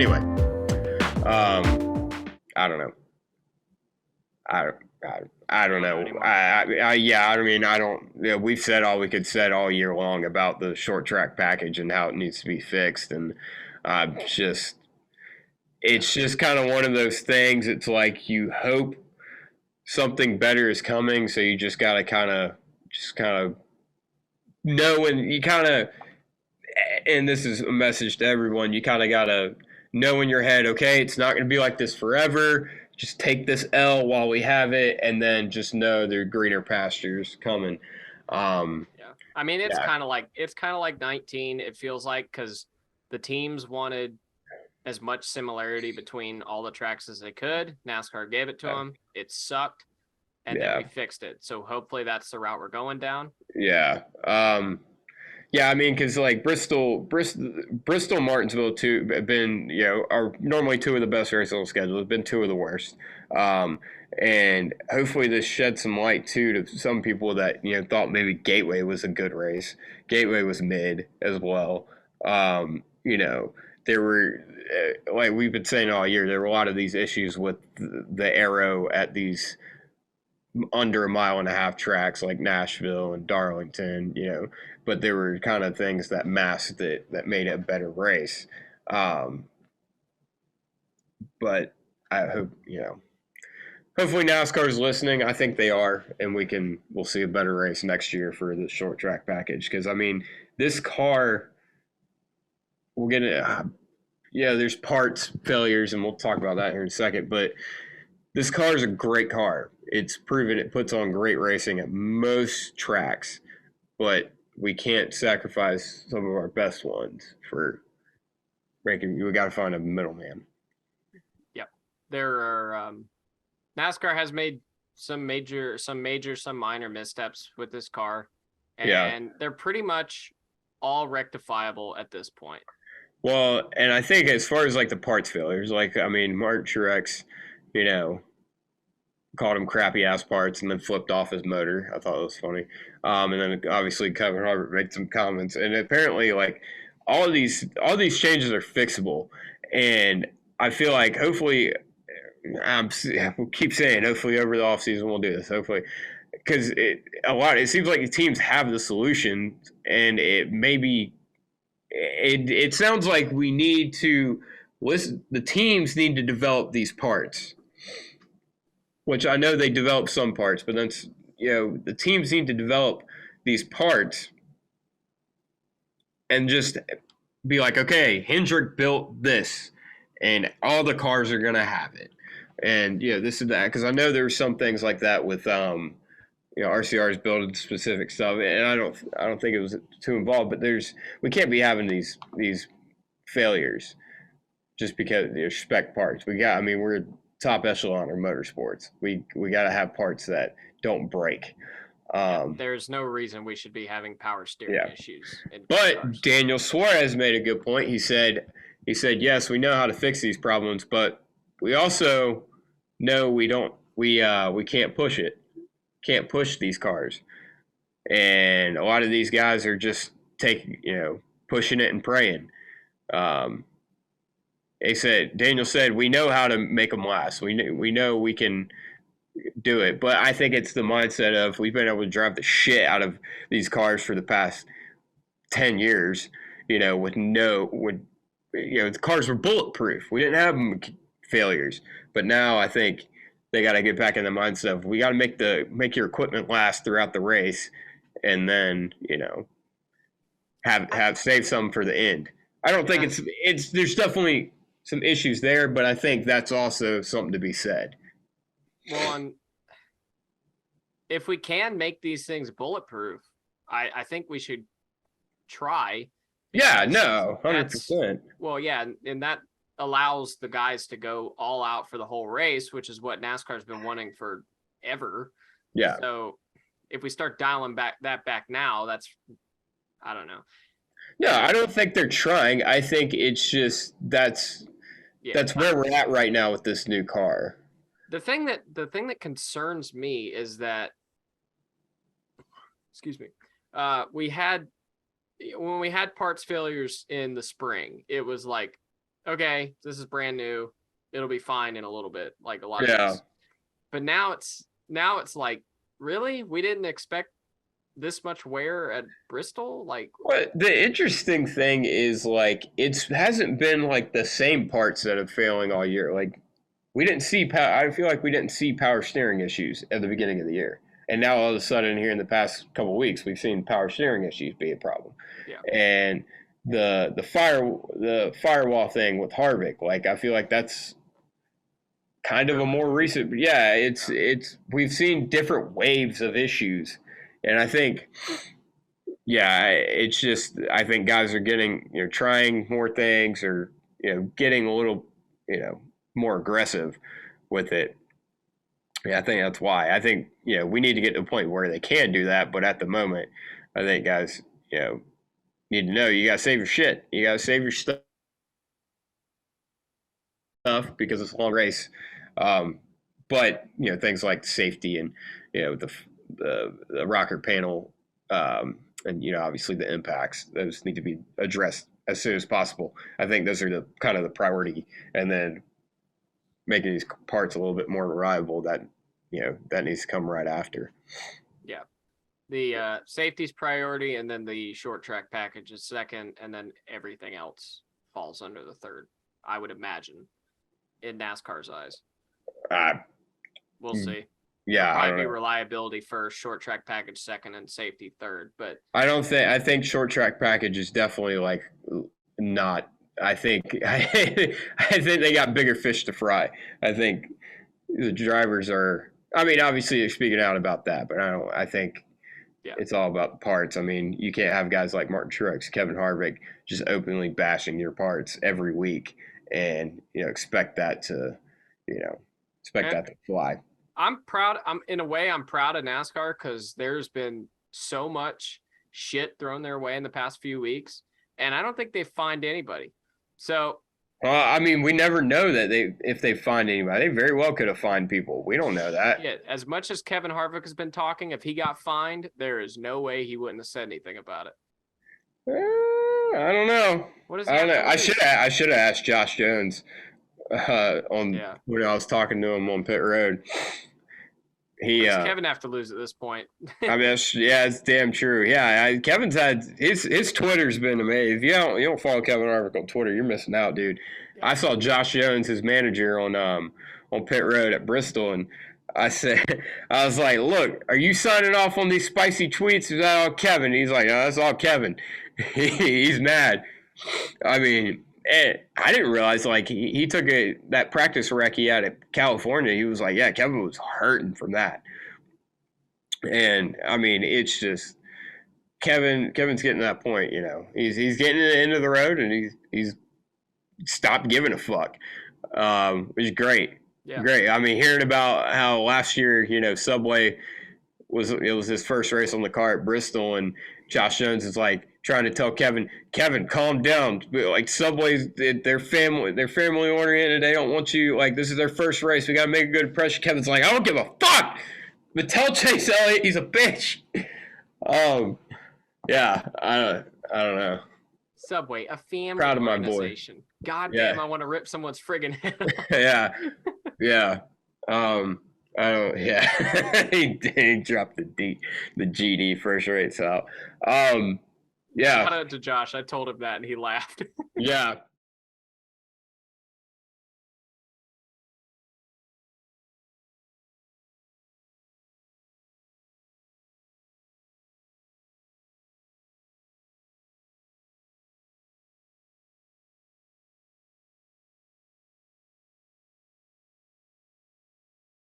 Anyway, I don't know. I, I don't know. I mean, I don't. Yeah, we've said all we could said all year long about the short track package and how it needs to be fixed, and just it's just kind of one of those things. It's like you hope something better is coming, so you just gotta kind of know, and you kind of, and this is a message to everyone. You kind of gotta know in your head, okay, it's not gonna be like this forever. Just take this L while we have it, and then just know there are greener pastures coming. Yeah, I mean Yeah, it's kind of like 19. It feels like because the teams wanted as much similarity between all the tracks as they could. NASCAR gave it to yeah, them. It sucked, and then yeah, we fixed it. So hopefully that's the route we're going down. yeah. Yeah, I mean, because like Bristol, Martinsville too have been, are normally two of the best races on the schedule. Have been two of the worst, um, and hopefully this sheds some light too to some people that thought maybe Gateway was a good race. Gateway was mid as well. There were like we've been saying all year, there were a lot of these issues with the aero at these under a mile and a half tracks like Nashville and Darlington, but there were kind of things that masked it that made it a better race. Um, but I hope, hopefully NASCAR's listening. I think they are, and we'll see a better race next year for the short track package. Because I mean, this car, we'll get it. Yeah, there's parts failures, and we'll talk about that here in a second. But this car is a great car. It's proven it puts on great racing at most tracks, but we can't sacrifice some of our best ones for ranking. We got to find a middleman. Yep, there are. NASCAR has made some minor missteps with this car, Yeah. and they're pretty much all rectifiable at this point. Well, and I think as far as like the parts failures, like I mean, Martin Truex, you know, called him crappy ass parts and then flipped off his motor. I thought it was funny. And then obviously Kevin Harvick made some comments, and apparently like all these changes are fixable, and I feel like hopefully we'll keep saying hopefully over the offseason we'll do this hopefully because it seems like the teams have the solution, and it sounds like we need to listen. The teams need to develop these parts, which I know they develop some parts, but that's the teams need to develop these parts and just be like, okay, Hendrick built this, and all the cars are gonna have it, and this and that. Because I know there's some things like that with RCR's building specific stuff, and I don't think it was too involved, but we can't be having these failures just because there's spec parts. We're top echelon of motorsports. We got to have parts that don't break. There's no reason we should be having power steering issues. But cars. Daniel Suarez made a good point. He said, yes, we know how to fix these problems, but we also know we can't push it. Can't push these cars. And a lot of these guys are just pushing it and praying. Daniel said, we know how to make them last. We know we can do it. But I think it's the mindset of we've been able to drive the shit out of these cars for the past 10 years, the cars were bulletproof. We didn't have failures. But now I think they got to get back in the mindset of we got to make your equipment last throughout the race, and then have save some for the end. I don't think it's there's definitely some issues there, but I think that's also something to be said. Well, if we can make these things bulletproof, I think we should try. Yeah, no, 100%. Well, yeah, and that allows the guys to go all out for the whole race, which is what NASCAR's been wanting forever. Yeah. So if we start dialing back now, I don't know. No, I don't think they're trying. I think it's just that's where we're at right now with this new car. The thing that concerns me is that, excuse me, when we had parts failures in the spring, it was like okay, this is brand new. It'll be fine in a little bit, like a lot of Yeah. these. But now it's like, really? We didn't expect this much wear at Bristol? Like, Well, the interesting thing is like it hasn't been like the same parts that are failing all year. Like we didn't see I feel like we didn't see power steering issues at the beginning of the year. And now all of a sudden here in the past couple of weeks we've seen power steering issues be a problem. yeah. And the firewall thing with Harvick, like I feel like that's kind of a more recent, yeah, it's we've seen different waves of issues. And I think yeah, it's just I think guys are getting trying more things or getting a little more aggressive with it. Yeah, I think that's why. I think we need to get to a point where they can do that, but at the moment, I think guys need to know you gotta save your shit. You gotta save your stuff because it's a long race. But things like safety and the rocker panel and obviously the impacts, those need to be addressed as soon as possible. I think those are the kind of the priority, and then making these parts a little bit more reliable, that that needs to come right after. Yeah. The safety's priority, and then the short track package is second, and then everything else falls under the third, I would imagine, in NASCAR's eyes. We'll see. Yeah, probably be reliability first, short track package second, and safety third. But I think short track package is definitely like not. I think think they got bigger fish to fry. I think the drivers are. I mean, obviously they're speaking out about that, but I think it's all about the parts. I mean, you can't have guys like Martin Truex, Kevin Harvick just openly bashing your parts every week, and expect that to fly. I'm proud. In a way, I'm proud of NASCAR because there's been so much shit thrown their way in the past few weeks, and I don't think they've fined anybody. So, I mean, we never know that if they find anybody, they very well could have fined people. We don't know that. Yeah, as much as Kevin Harvick has been talking, if he got fined, there is no way he wouldn't have said anything about it. I don't know. What is? I don't know. I should have asked Josh Jones when I was talking to him on pit road. Kevin have to lose at this point. I mean, it's damn true. Yeah, Kevin's had his Twitter's been amazing. If you don't follow Kevin Harvick on Twitter, you're missing out, dude. Yeah. I saw Josh Jones, his manager, on pit road at Bristol, and I was like, look, are you signing off on these spicy tweets? Is that all Kevin? He's like, no, that's all Kevin. He's mad. I mean, I didn't realize, like, he took that practice wreck he had at California. He was like, yeah, Kevin was hurting from that. And, I mean, it's just Kevin's getting to that point, He's getting to the end of the road, and he's stopped giving a fuck, which is great. Yeah. Great. I mean, hearing about how last year, Subway was his first race on the car at Bristol, and Josh Jones is like trying to tell Kevin, calm down. Like Subway's their family oriented. They don't want you, like, this is their first race. We got to make a good impression. Kevin's like, I don't give a fuck. But tell Chase Elliott he's a bitch. Yeah, I don't know. Subway, a family proud of my organization. Boy. God damn, I want to rip someone's friggin' head off. Yeah. I don't. Yeah, he dropped the GD first race out. Yeah. Shout out to Josh. I told him that, and he laughed. Yeah.